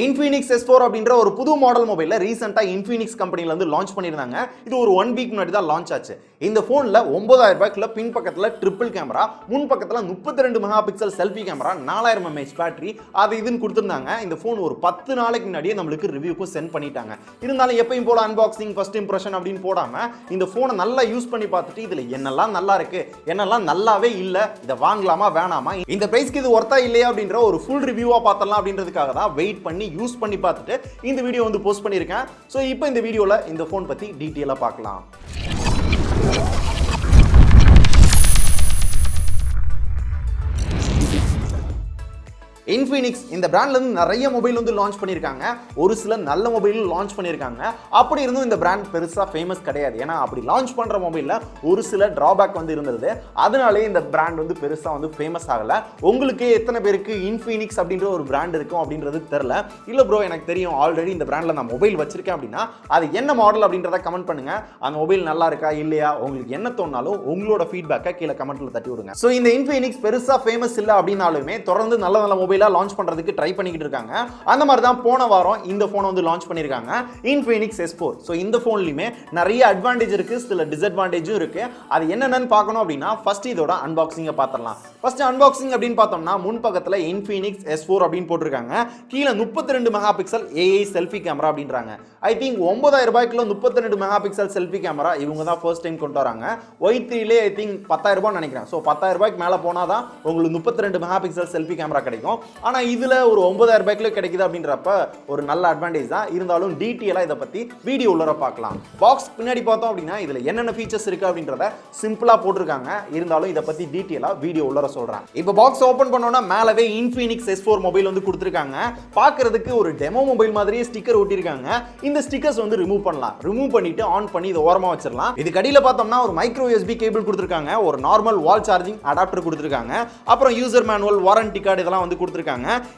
Infinix S4 அப்படின்ற ஒரு புது மாடல் மொபைல்ல ரீசெண்டா Infinix கம்பெனில இருந்து லான்ச் பண்ணிருந்தாங்க. இது ஒரு 1 வீக் முன்னாடி தான் லான்ச் ஆச்சு. இந்த போன்ல 9000 ரூபாய்க்குள்ள பின் பக்கத்துல ட்ரிபிள் கேமரா, முன் பக்கத்துல 32 megapixel selfie camera, 4000 mAh battery அது இதுன்னு கொடுத்திருந்தாங்க. இந்த போன் ஒரு 10 நாளைக்கு முன்னாடியே நம்மளுக்கு ரிவ்யூக்கு சென்ட் பண்ணிட்டாங்க. இருந்தாலும் எப்பவும் போல அன்பாக்சிங், ஃபர்ஸ்ட் இம்ப்ரஷன் அப்படின்னு போடாம இந்த போனை நல்லா யூஸ் பண்ணி பார்த்துட்டு இதுல என்னெல்லாம் நல்லா இருக்கு, என்னெல்லாம் நல்லாவே இல்ல, இதை வாங்கலாமா வேணாமா, இந்த பிரைஸ்க்கு இது ஒர்த்தா இல்லையா அப்படின்ற ஒரு ஃபுல் ரிவ்யூவா பார்த்தலாம் அப்படின்றதுக்காக தான் வெயிட் பண்ணி யூஸ் பண்ணி பார்த்துட்டு இந்த வீடியோ வந்து போஸ்ட் பண்ணியிருக்கேன். ஸோ இப்போ இந்த வீடியோவில் இந்த ஃபோன் பற்றி டீட்டெயிலாக பார்க்கலாம். Infinix இந்த பிராண்ட்ல இருந்து நிறைய மொபைல் வந்து லான்ச் பண்ணிருக்காங்க. ஒரு சில நல்ல மொபைல் லான்ச் பண்ணிருக்காங்க. அப்படி இருந்தும் இந்த பிராண்ட் பெருசா ஃபேமஸ் கிடையாது. ஏன்னா அப்படி லான்ச் பண்ற மொபைல்ல ஒரு சில டிராபேக் வந்து இருந்தது. அதனாலே இந்த பிராண்ட் வந்து பெருசா வந்து ஃபேமஸ் ஆகல. உங்களுக்கு எத்தனை பேருக்கு Infinix அப்படின்ற ஒரு பிராண்ட் இருக்கும் அப்படின்றது தெரியல. இல்ல ப்ரோ எனக்கு தெரியும், ஆல்ரெடி இந்த பிராண்ட்ல நான் மொபைல் வச்சிருக்கேன் அப்படின்னா அது என்ன மாடல் அப்படின்றத கமெண்ட் பண்ணுங்க. அந்த மொபைல் நல்லா இருக்கா இல்லையா, உங்களுக்கு என்ன தோணாலும் உங்களோட ஃபீட்பேக்கை கீழே கமெண்ட்ல தட்டி விடுங்க. ஸோ இந்த Infinix பெருசா ஃபேமஸ் இல்லை அப்படின்னாலுமே தொடர்ந்து நல்ல நல்ல மொபைல் லான்ச் பண்றதுக்கு ட்ரை பண்ணிக்கிட்டு இருக்காங்க. அந்த மாதிரி தான் போன வாரம் இந்த போனை வந்து லான்ச் பண்ணிருக்காங்க, Infinix S4. சோ இந்த போன்லயுமே நிறைய அட்வான்டேஜ் இருக்கு, சில டிஸ்அட்வான்டேஜும் இருக்கு. அது என்னென்னு பார்க்கணும் அப்படின்னா ஃபர்ஸ்ட் இதோட அன்பாக்சிங்கை பார்த்துடலாம். ஃபர்ஸ்ட் அன்பாக்சிங் அப்படின்னு பார்த்தோம்னா முன் பக்கத்துல Infinix S4 அப்படின்னு போட்டிருக்காங்க. கீழே 32 megapixel AI selfie camera அப்படின்றாங்க. ஐ திங்க் 9000 ரூபாய்க்குள்ள 32 மெகா பிக்சல் செல்ஃபி கேமரா இவங்க தான் ஃபர்ஸ்ட் டைம் கொண்டு வராங்க. Y3லே ஐ திங்க் 10000 ரூபாய் நினைக்கிறேன். ஸோ 10000 ரூபாய்க்கு மேலே போனாதான் உங்களுக்கு 32 மெகா பிக்சல் செல்ஃபி கேமரா கிடைக்கும். ஆனா இதுல ஒரு 9000 ரூபாய்க்குள்ள கிடைக்குது அப்படின்றப்ப ஒரு நல்ல அட்வான்டேஜ் தான். இருந்தாலும் டீட்டெயிலா இதை பத்தி வீடியோ உள்ளர பார்க்கலாம். பாக்ஸ் பின்னாடி பார்த்தோம் அப்படின்னா இதுல என்னென்ன ஃபீச்சர்ஸ் இருக்கு அப்படின்றத சிம்பிளா போட்டிருக்காங்க. இருந்தாலும் இதை பத்தி டீட்டெயிலா வீடியோ உள்ளர சொல்றேன். இப்போ பாக்ஸ் ஓபன் பண்ணோம்னா மேலவே Infinix S4 மொபைல் வந்து கொடுத்திருக்காங்க. பார்க்கிறதுக்கு ஒரு டெமோ மொபைல் மாதிரியே ஸ்டிக்கர் ஒட்டிருக்காங்க. இந்த ஸ்டிக்கர்ஸ் வந்து ரிமூவ் பண்ணலாம். ரிமூவ் பண்ணிட்டு ஆன் பண்ணி இதை ஓரமா வச்சிடலாம். இது கடியில பார்த்தோம்னா ஒரு மைக்ரோ USB கேபிள் கொடுத்திருக்காங்க, ஒரு நார்மல் வால் சார்ஜிங் அடாப்டர் கொடுத்திருக்காங்க, அப்புறம் யூசர் மேனுவல், வாரண்டி கார்டு இதெல்லாம் வந்து கொடுத்திருக்காங்க.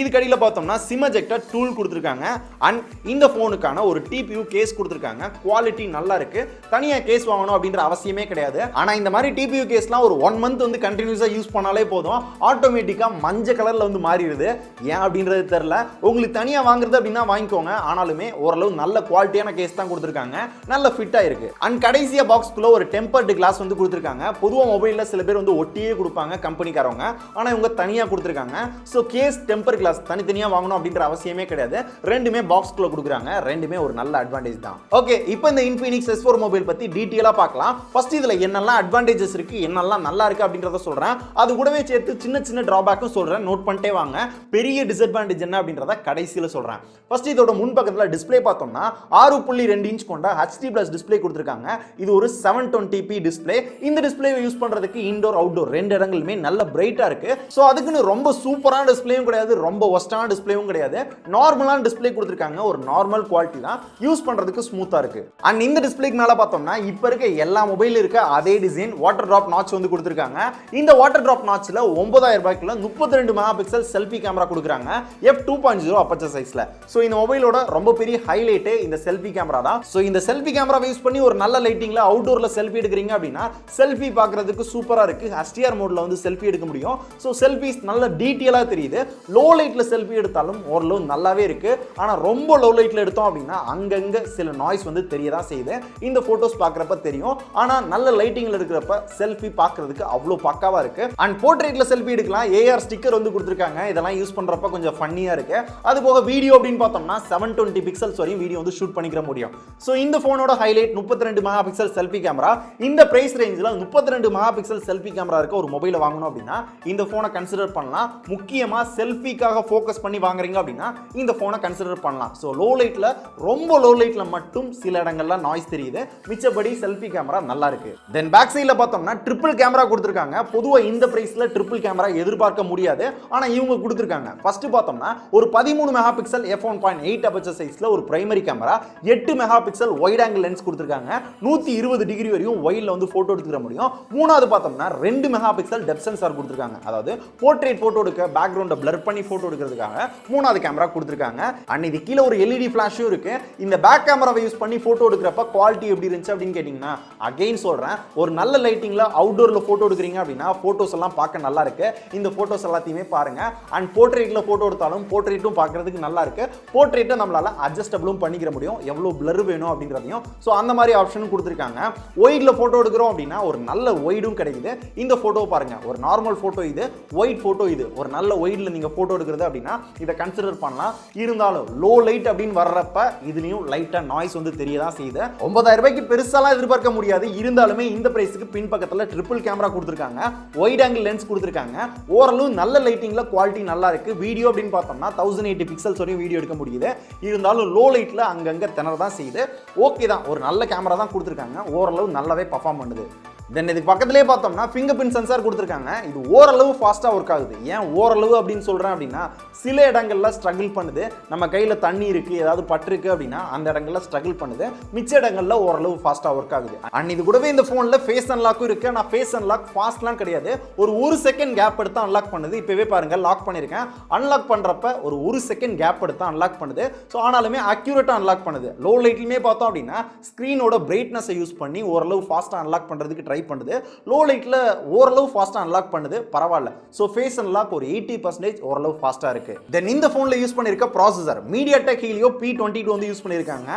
இது கடியில பார்த்தோம்னா சிம் எஜெக்டர் டூல் கொடுத்திருக்காங்க. அண்ட் இந்த போனுக்கான ஒரு TPU கேஸ் கொடுத்திருக்காங்க. குவாலிட்டி நல்லா இருக்கு. தனியா கேஸ் வாங்கணும் அப்படின்ற அவசியமே கிடையாது. ஆனா இந்த மாதிரி TPU கேஸ்லாம் ஒரு 1 மந்த் வந்து கண்டினியூஸா யூஸ் பண்ணாலே போதும், ஆட்டோமேட்டிக்கா மஞ்சள் கலர்ல வந்து மாறிடுது. ஏன் அப்படின்றது தெரியல. உங்களுக்கு தனியா வாங்குறது அப்படின்னா வாங்கிக்கோங்க. ஆனாலுமே ஓரளவு நல்ல குவாலிட்டியான கேஸ் தான் கொடுத்திருக்காங்க. நல்ல ஃபிட்டா இருக்கு. அண்ட் கடைசியா பாக்ஸ்க்குள்ள ஒரு டெம்பர்டு கிளாஸ் வந்து கொடுத்திருக்காங்க. பொதுவா மொபைல்ல சில பேர் வந்து ஒட்டியே கொடுப்பாங்க கம்பெனிக்காரங்க. ஆனா இவங்க தனியா கொடுத்திருக்காங்க. சோ கேஸ், டெம்பர் கிளாஸ் தனித்தனியா வாங்கணும் அப்படின்ற அவசியமே கிடையாது. ரெண்டுமே பாக்ஸ்க்குள்ள கொடுக்குறாங்க. ரெண்டுமே ஒரு நல்ல அட்வான்டேஜ் தான். ஓகே, இப்போ இந்த Infinix S4 மொபைல் பத்தி டீடைலா பார்க்கலாம். ஃபர்ஸ்ட் இதுல என்னெல்லாம் அட்வான்டேஜஸ் இருக்கு, என்னெல்லாம் நல்லா இருக்கு அப்படின்றத சொல்றேன். அது கூடவே சேர்த்து சின்ன சின்ன டிராபேக்கும் சொல்றேன். நோட் பண்ணிட்டே வாங்க. பெரிய டிஸ்அட்வான்டேஜ் என்ன அப்படின்றத கடைசியில சொல்றேன். ஃபர்ஸ்ட் இதோட முன் பக்கத்துல டிஸ்ப்ளே பார்த்தோம்னா 6.2 இன்ச் கொண்ட HD+ டிஸ்ப்ளே கொடுத்திருக்காங்க. இது ஒரு 720p டிஸ்ப்ளே. இந்த டிஸ்ப்ளே யூஸ் பண்றதுக்கு இன்டோர் அவுட்டோர் ரெண்டு இடங்களுமே நல்ல பிரைட்டா இருக்கு. சோ அதுக்குன்னு ரொம்ப சூப்பரான டிஸ்ப்ளேயும் கிடையாது, ரொம்ப ஒஸ்டான டிஸ்ப்ளேவும் கிடையாது. நார்மலான டிஸ்ப்ளே கொடுத்திருக்காங்க. ஒரு நார்மல் குவாலிட்டி தான், யூஸ் பண்றதுக்கு ஸ்மூத்தா இருக்கு. அண்ட் இந்த டிஸ்ப்ளேக்கு மேல பார்த்தோம்னா இப்ப இருக்க எல்லா மொபைல் இருக்க அதே டிசைன் வாட்டர் டிராப் நாட்ச் வந்து கொடுத்திருக்காங்க. இந்த வாட்டர் டிராப் நாட்ச்ல 9000 ரூபாய்க்குள்ள 32 மெகா பிக்சல் செல்ஃபி கேமரா கொடுக்குறாங்க, f2.0 அப்பச்சர் சைஸ்ல. சோ இந்த மொபைலோட ரொம்ப பெரிய ஹைலைட்டே இந்த செல்ஃபி கேமரா தான். சோ இந்த செல்ஃபி கேமரா யூஸ் பண்ணி ஒரு நல்ல லைட்டிங்ல அவுட்டோர்ல செல்ஃபி எடுக்கிறீங்க அப்படின்னா செல்ஃபி பார்க்கிறதுக்கு சூப்பரா இருக்கு. HDR மோட்ல வந்து செல்ஃபி எடுக்க முடியும். சோ செல்ஃபிஸ் நல்ல டீடைலா தெரியுது. லோ லைட்ல செல்ஃபி எடுத்தாலும் ஓரளவு நல்லாவே இருக்கு. ஆனா ரொம்ப லோ லைட்ல எடுத்தோம் அப்படின்னா அங்கங்க சில நாய்ஸ் வந்து தெரியதான் செய்யுது. இந்த போட்டோஸ் பார்க்கறப்ப தெரியும். ஆனா நல்ல லைட்டிங்ல இருக்கிறப்ப செல்ஃபி பார்க்கிறதுக்கு அவ்வளவு பக்காவா இருக்கு. அண்ட் போர்ட்ரேட்ல செல்ஃபி எடுக்கலாம். AR ஸ்டிக்கர் வந்து கொடுத்திருக்காங்க. இதெல்லாம் யூஸ் பண்றப்ப கொஞ்சம் ஃபன்னியா இருக்கு. அது போக வீடியோ அப்படின்னு பார்த்தோம்னா 720 பிக்சல்ஸ் வரையும் வீடியோ வந்து ஷூட் பண்ணிக்கிற முடியும். சோ இந்த போனோட highlight 32 megapixel selfie camera. இந்த பிரைஸ் ரேஞ்சில் 32 மெகா பிக்சல் செல்ஃபி கேமரா இருக்க ஒரு மொபைலை வாங்கணும் அப்படின்னா இந்த போனை கன்சிடர் பண்ணலாம். முக்கியமா செல்ஃபிக்காக ஃபோக்கஸ் பண்ணி வாங்குறீங்க அப்படின்னா இந்த போனை கன்சிடர் பண்ணலாம். சோ லோ லைட்ல, ரொம்ப லோ லைட்ல மட்டும் சில இடங்கள்ல நாய்ஸ் தெரியுது. மிச்சபடி செல்ஃபி கேமரா நல்லா இருக்கு. தென் பேக் சைடுல பார்த்தோம்னா ட்ரிபிள் கேமரா கொடுத்திருக்காங்க. பொதுவா இந்த பிரைஸ்ல ட்ரிபிள் கேமரா எதிர்பார்க்க முடியாது. ஆனா இவங்க கொடுத்திருக்காங்க. ஃபர்ஸ்ட் பார்த்தோம்னா ஒரு 13 மெகா பிக்சல் f1.8 அப்பச்சர் சைஸ்ல ஒரு primary camera, 8 mega pixel wide angle lens கொடுத்திருக்காங்க. 120 டிகிரி வரையும் வைட்ல வந்து போட்டோ எடுத்துக்க முடியும். மூணாவது பார்த்தோம்னா 2 மெகா பிக்சல் டெப்த் சென்சார் கொடுத்திருக்காங்க. அதாவது போர்ட்ரேட் போட்டோ எடுக்க, பேக்ரவுண்ட் பேக்ரவுண்டை பிளர் பண்ணி போட்டோ எடுக்கிறதுக்காக மூணாவது கேமரா கொடுத்துருக்காங்க. அண்ட் இது கீழே ஒரு எல்இடி ஃபிளாஷும் இருக்கு. இந்த பேக் கேமராவை யூஸ் பண்ணி போட்டோ எடுக்கிறப்ப குவாலிட்டி எப்படி இருந்துச்சு அப்படின்னு கேட்டீங்கன்னா, அகைன் சொல்றேன், ஒரு நல்ல லைட்டிங்ல அவுட்டோர்ல போட்டோ எடுக்கிறீங்க அப்படின்னா போட்டோஸ் எல்லாம் பார்க்க நல்லா இருக்கு. இந்த போட்டோஸ் எல்லாத்தையுமே பாருங்க. அண்ட் போர்ட்ரேட்ல போட்டோ எடுத்தாலும் போர்ட்ரேட்டும் பார்க்கிறதுக்கு நல்லா இருக்கு. போர்ட்ரேட்டை நம்மளால அட்ஜஸ்டபிளும் பண்ணிக்கிற முடியும், எவ்வளவு பிளர் வேணும் அப்படின்றதையும். ஸோ அந்த மாதிரி ஆப்ஷனும் கொடுத்துருக்காங்க. ஒயிட்ல போட்டோ எடுக்கிறோம் அப்படின்னா ஒரு நல்ல ஒயிடும் கிடைக்குது. இந்த போட்டோ பாருங்க, ஒரு நார்மல் போட்டோ இது, ஒயிட் போட்டோ இது. ஒரு நல்ல ஒயிட்ல நீங்க போட்டோ எடுக்கிறது அப்படின்னா இதை கன்சிடர் பண்ணலாம். இருந்தாலும் லோ லைட் அப்படின்னு வர்றப்ப இதுலயும் லைட்டா நாய்ஸ் வந்து தெரியதான் செய்யுது. 9000 ரூபாய்க்கு பெருசாலாம் எதிர்பார்க்க முடியாது. இருந்தாலுமே இந்த பிரைஸ்க்கு பின் பக்கத்துல ட்ரிபிள் கேமரா கொடுத்துருக்காங்க, ஒயிட் ஆங்கிள் லென்ஸ் கொடுத்துருக்காங்க. ஓரளவு நல்ல லைட்டிங்ல குவாலிட்டி நல்லா இருக்கு. வீடியோ அப்படின்னு பார்த்தோம்னா 1080 பிக்சல்ஸ் வரையும் வீடியோ எடுக்க முடியுது. இருந்தாலும் லோ லைட்ல அங்கங்க திணறதான் செய்யுது. ஓகே தான், ஒரு நல்ல கேமரா தான் கொடுத்துருக்காங்க. ஓரளவு நல்லாவே பர்ஃபார்ம் பண்ணுது. தென் இதுக்கு பக்கத்திலே பார்த்தோம்னா ஃபிங்கர் பிரிண்ட் சென்சார் கொடுத்துருக்காங்க. இது ஓரளவு ஃபாஸ்ட்டாக ஒர்க் ஆகுது. ஏன் ஓரளவு அப்படின்னு சொல்கிறேன் அப்படின்னா, சில இடங்கள்ல ஸ்ட்ரகிள் பண்ணுது. நம்ம கையில் தண்ணி இருக்குது, ஏதாவது பட்டிருக்கு அப்படின்னா அந்த இடங்கள்ல ஸ்ட்ரகிள் பண்ணுது. மிச்ச இடங்கள்ல ஓரளவு ஃபாஸ்ட்டாக ஒர்க் ஆகுது. அண்ட் இது கூடவே இந்த ஃபோனில் ஃபேஸ் அன்லாக்கும் இருக்குது. நான் ஃபேஸ் அன்லாக் ஃபாஸ்ட்லாம் கிடையாது, ஒரு செகண்ட் கேப் எடுத்து அன்லாக் பண்ணுது. இப்போவே பாருங்கள், லாக் பண்ணியிருக்கேன். அன்லாக் பண்ணுறப்ப ஒரு செகண்ட் கேப் எடுத்து அன்லாக் பண்ணுது. ஸோ ஆனாலுமே அக்யூரேட்டாக அன்லாக் பண்ணுது. லோ லைட்லையுமே பார்த்தோம் அப்படின்னா ஸ்க்ரீனோட பிரைட்னஸை யூஸ் பண்ணி ஓரளவு ஃபாஸ்ட்டாக அன்லாக் பண்ணுறதுக்கு ட்ரை பண்ணுது. லோ லைட்ல ஓரளவு ஃபாஸ்டா அன்லாக் பண்ணுது, பரவாயில்ல. சோ ஃபேஸ் அன்லாக் ஒரு 80% ஓரளவு ஃபாஸ்டா இருக்கு. தென் இந்த போன்ல யூஸ் பண்ணிருக்க ப்ராசஸர் MediaTek Helio P22 வந்து யூஸ் பண்ணிருக்காங்க.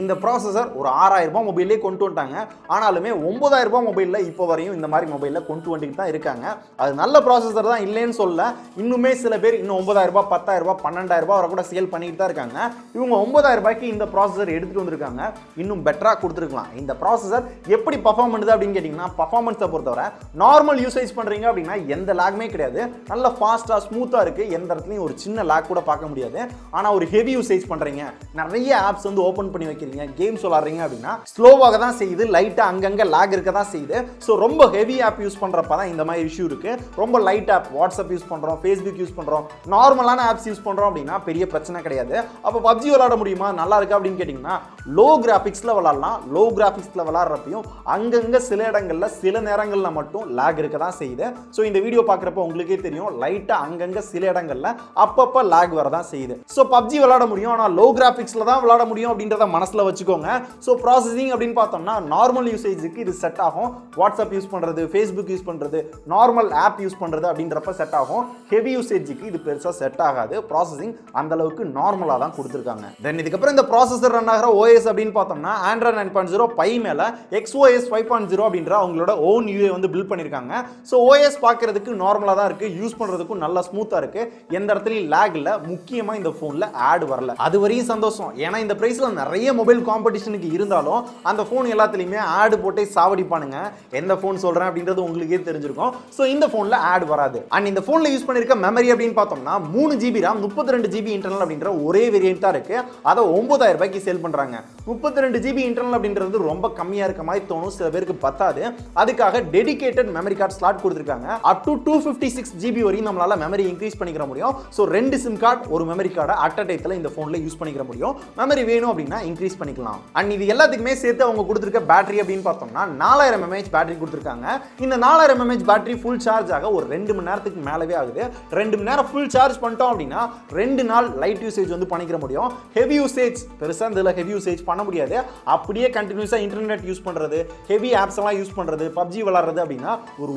இந்த ப்ராசஸர் ஒரு 6000 ரூபாய் மொபைல்லே கொண்டு வந்துட்டாங்க. ஆனாலுமே 9000 ரூபாய் மொபைல்ல இப்போ வரையும் இந்த மாதிரி மொபைல்ல கொண்டு வந்துட்டு தான் இருக்காங்க. அது நல்ல ப்ராசஸர் தான், இல்லைன்னு சொல்ல. இன்னுமே சில பேர் இன்னும் 9000 ரூபாய் 10000 ரூபாய் 12000 ரூபாய் வரை கூட சேல் பண்ணிட்டு தான் இருக்காங்க. இவங்க 9000 ரூபாய்க்கு இந்த ப்ராசஸர் எடுத்துட்டு வந்திருக்காங்க. இன்னும் பெட்டரா கொடுத்துருக்கலாம். இந்த ப்ராசஸர் எப்படி பர்ஃபார்ம் பண்ணுது அப்படின்னு கேட்டீங்கன்னா, பர்ஃபார்மன்ஸை பொறுத்தவரை நார்மல் யூசேஜ் பண்றீங்க அப்படின்னா எந்த லாகுமே கிடையாது. நல்ல ஃபாஸ்டா ஸ்மூத்தா இருக்கு. எந்த இடத்துலயும் ஒரு சின்ன லாக் கூட பார்க்க முடியாது. ஆனா ஒரு ஹெவி யூசேஜ் பண்றீங்க, நிறைய ஆப்ஸ் வந்து ஓபன் பண்ணி வைக்கிறீங்க, கேம்ஸ் விளையாடுறீங்க அப்படின்னா ஸ்லோவாக தான் செய்யுது, லைட்டா அங்கங்க லாக் இருக்க தான் செய்யுது. ஸோ ரொம்ப ஹெவி ஆப் யூஸ் பண்றப்ப தான் இந்த மாதிரி இஷ்யூ இருக்கு. ரொம்ப லைட் ஆப், வாட்ஸ்அப் யூஸ் பண்றோம், ஃபேஸ்புக் யூஸ் பண்றோம், நார்மலான ஆப்ஸ் யூஸ் பண்றோம் அப்படின்னா பெரிய பிரச்சனை கிடையாது. அப்போ PUBG விளையாட முடியுமா, நல்லா இருக்கு அப்படின்னு கேட்டீங்கன்னா லோ கிராபிக்ஸ்ல விளையாடலாம். லோ கிராபிக்ஸ்ல விளையாடுறப்பையும் அங்கங்க சில இடங்கள்ல சில நேரங்கள்ல மட்டும் லாக் இருக்க தான் செய்யுது. ஸோ இந்த வீடியோ பார்க்குறப்ப உங்களுக்கே தெரியும், லைட்டா அங்கங்க சில இடங்கள்ல அப்பப்ப லாக் வரதான் செய்யுது. ஸோ PUBG விளையாட முடியும், ஆனால் லோ கிராபிக்ஸ்ல தான் விளையாட முடியும் அப்படின்றத மனசுல வச்சுக்கோங்க. ஸோ ப்ராசஸிங் அப்படின்னு பார்த்தோம்னா நார்மல் யூசேஜுக்கு இது செட் ஆகும். வாட்ஸ்அப் யூஸ் பண்றது, ஃபேஸ்புக் யூஸ் பண்றது, நார்மல் ஆப் யூஸ் பண்றது அப்படின்றப்ப செட் ஆகும். ஹெவி யூசேஜுக்கு இது பெருசா செட் ஆகாது. ப்ராசஸிங் அந்த அளவுக்கு நார்மலா தான் கொடுத்துருக்காங்க. தென் இதுக்கப்புறம் இந்த ப்ராசஸர் ரன் ஆகிற OS அப்படின்னு பார்த்தோம்னா Android 9.0 Pie மேல XOS 5.0 அப்படின்ற அவங்களோட ஓன் UI வந்து பில்ட் பண்ணிருக்காங்க. சோ OS பார்க்கிறதுக்கு நார்மலா தான் இருக்கு, யூஸ் பண்றதுக்கும் நல்லா ஸ்மூத்தா இருக்கு. எந்த இடத்துலயும் லாக் இல்ல. முக்கியமா இந்த போன்ல ஆட் வரல, அது வரையும் சந்தோஷம். ஏன்னா இந்த பிரைஸ்ல நிறைய மொபைல் காம்படிஷனுக்கு இருந்தாலும் அந்த போன் எல்லாத்துலயுமே ஆட் போட்டே சாவடிப்பானுங்க. எந்த போன் சொல்றேன் அப்படின்றது உங்களுக்கே தெரிஞ்சிருக்கும். சோ இந்த போன்ல ஆட் வராது. அண்ட் இந்த போன்ல யூஸ் பண்ணிருக்க மெமரி அப்படின்னு பார்த்தோம்னா 3GB RAM 32GB இன்டர்னல் அப்படின்ற ஒரே வேரியன்ட் தான் இருக்கு. அதை 9000 ரூபாய்க்கு சேல் பண்றாங்க. 32GB இன்டர்னல் அப்படின்றது ரொம்ப கம்மியா இருக்க மாதிரி தோணும், சில பேருக்கு பத்தாது. அதுக்காக டெடிகேட்டட் மெமரி கார்டு ஸ்லாட் கொடுத்திருக்காங்க. அப் டு 256GB வரையும் நம்மளால மெமரி இன்க்ரீஸ் பண்ணிக்க முடியும். சோ 2 சிம் கார்டு ஒரு மெமரி கார்டை அட் அ டைத்துல இந்த போன்ல யூஸ் பண்ணிக்க முடியும். மெமரி வேணும் அப்படின்னா இன்க்ரீஸ் பண்ணிக்கலாம். அண்ட் இது எல்லாத்துக்குமே சேர்த்து அவங்க கொடுத்திருக்க பேட்டரி அப்படின்னு பார்த்தோம்னா 4000 mAh பேட்டரி கொடுத்திருக்காங்க. இந்த 4000 mAh பேட்டரி ஃபுல் சார்ஜ் ஆக ஒரு 2 மணி நேரத்துக்கு மேலவே ஆகுது. 2 மணி நேரம் ஃபுல் சார்ஜ் பண்ணிட்டோம் அப்படின்னா 2 நாள் லைட் யூசேஜ் வந்து பண்ணிக்க முடியும். ஹெவி யூசேஜ் பெருசா இதுல ஹெவி யூசேஜ் பண்ண முடியாது. அப்படியே கண்டினியூஸா இன்டர்நெட் யூஸ் பண்றது, ஹெவி ஆப்ஸ் எல்லாம் யூஸ் பண்றது, PUBG விளையாடுறது அப்படின்னா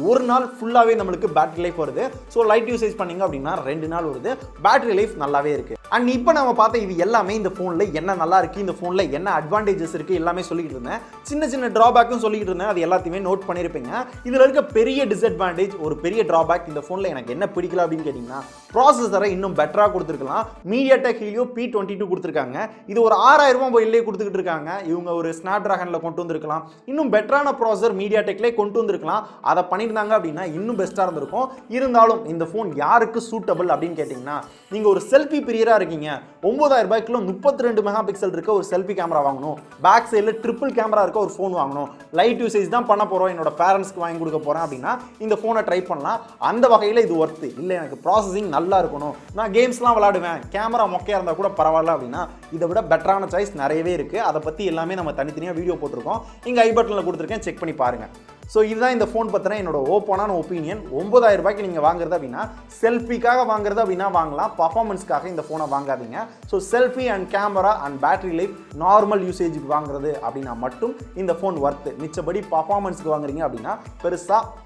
ஒரு நாள் ஃபுல்லாவே நம்மளுக்கு பேட்டரி லைஃப் வருது. சோ லைட் யூசேஜ் பண்ணீங்க அப்படின்னா 2 நாள் வருது. பேட்டரி லைஃப் நல்லாவே இருக்கு. அண்ட் இப்போ நம்ம பார்த்த இது எல்லாமே இந்த போன்ல என்ன நல்லா இருக்கு, இந்த போன்ல என்ன அட்வான்டேஜஸ் இருக்கு எல்லாமே சொல்லிட்டு இருந்தேன். சின்ன டிராபேக்கும் சொல்லிட்டு இருந்தேன். அது எல்லாத்தையுமே நோட் பண்ணிருப்பீங்க. இதுல இருக்க பெரிய டிஸ்அட்வான்டேஜ், ஒரு பெரிய டிராபேக் இந்த போன்ல எனக்கு என்ன பிடிக்கல அப்படின்னு கேட்டீங்கன்னா, ப்ராசஸரை இன்னும் பெட்டரா கொடுத்துருக்கலாம். MediaTek Helio P22 கொடுத்துருக்காங்க. இது ஒரு 6000 ரூபாய் மொபைல்லே கொடுத்துக்கிட்டு இருக்காங்க. இவங்க ஒரு ஸ்னாப்டிராகன்ல கொண்டு வந்திருக்கலாம். இன்னும் பெட்டரான ப்ராசஸர் MediaTekல கொண்டு வந்திருக்கலாம். அதை பண்ணியிருந்தாங்க அப்படின்னா இன்னும் பெஸ்டா இருந்திருக்கும். இருந்தாலும் இந்த போன் யாருக்கு சூட்டபிள் அப்படின்னு கேட்டீங்கன்னா, நீங்க ஒரு செல்ஃபி பிரியரா இருக்கீங்க, 9000 ரூபாய்க்குள்ள 32 மெகா பிக்சல் இருக்க ஒரு செல்ஃபி கேமரா வாங்கணும், பேக் சைடில் ட்ரிபிள் கேமரா இருக்க ஒரு ஃபோன் வாங்கணும், லைட் யூசேஜ் தான் பண்ண போறோம், என்னோட பேரண்ட்ஸ்க்கு வாங்கி கொடுக்க போறேன் அப்படின்னா இந்த போனை ட்ரை பண்ணலாம். அந்த வகையில் இது ஒர்த்து இல்லை. எனக்கு ப்ராசஸிங் நல்லா இருக்கணும், நான் கேம்ஸ்லாம் விளையாடுவேன், கேமரா மொக்கையா இருந்தால் கூட பரவாயில்ல அப்படின்னா இதை விட பெட்டரான சாய்ஸ் நிறையவே இருக்கு. அதை பத்தி எல்லாமே நம்ம தனித்தனியாக வீடியோ போட்டிருக்கோம். இங்க ஐ பட்டன்ல கொடுத்துருக்கேன், செக் பண்ணி பாருங்க. ஸோ இதுதான் இந்த ஃபோன் பற்றின என்னோட ஓப்பனான ஒப்பீனியன். 9000 ரூபாய்க்கு நீங்கள் வாங்குறது அப்படின்னா செல்ஃபிக்காக வாங்குறது அப்படின்னா வாங்கலாம், பர்ஃபார்மன்ஸ்க்காக இந்த ஃபோனை வாங்காதீங்க. So selfie and camera and battery life normal யூசேஜுக்கு வாங்குறது அப்படின்னா மட்டும் இந்த ஃபோன் ஒர்த்து. மிச்சபடி பர்ஃபார்மன்ஸ்க்கு வாங்குறீங்க அப்படின்னா பெருசாக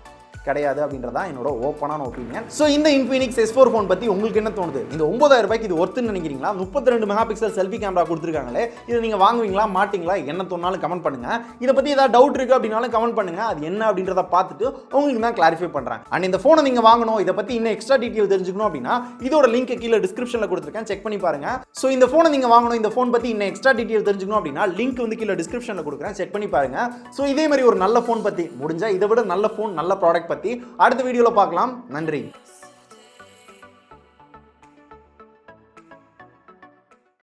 கிடையாது அப்படின்றதா என்னோட ஓப்பனான ஒப்பீனியன். ஸோ இந்த Infinix S4 ஃபோன் பற்றி உங்களுக்கு என்ன தோணுது? இந்த 9000 ரூபாய்க்கு இது ஒர்த்துன்னு நினைக்கிறீங்களா? 32 மெகா பிக்சல் செல்ஃபி கேமரா கொடுத்துருக்காங்களே, இதை நீங்கள் வாங்குவீங்களா மாட்டிங்களா? என்ன தோணாலும் கமெண்ட் பண்ணுங்க. இதை பற்றி ஏதாவது டவுட் இருக்குது அப்படின்னாலும் கமெண்ட் பண்ணுங்க. அது என்ன அப்படின்றத பார்த்துட்டு உங்களுக்கு தான் கிளாரிஃபை பண்ணுறேன். அண்ட் இந்த ஃபோனை நீங்கள் வாங்கணும், இதை பற்றி இன்னும் எக்ஸ்ட்ரா டீட்டெயில் தெரிஞ்சுக்கணும் அப்படின்னா இதோட லிங்க் கீழே டிஸ்கிரிப்ஷனில் கொடுத்துருக்கேன், செக் பண்ணி பாருங்க. ஸோ இந்த ஃபோனை நீங்கள் வாங்கணும், இந்த ஃபோன் பற்றி இன்னும் எக்ஸ்ட்ரா டீட்டெயில் தெரிஞ்சுக்கணும் அப்படின்னா லிங்க் வந்து கீழே டிஸ்கிரிப்ஷனில் கொடுக்குறேன், செக் பண்ணி பாருங்க. ஸோ இதே மாதிரி ஒரு நல்ல ஃபோன் பற்றி முடிஞ்சா இதை விட நல்ல ஃபோன் நல்ல ப்ராடக்ட் பற்றி அடுத்த வீடியோவில் பார்க்கலாம். நன்றி.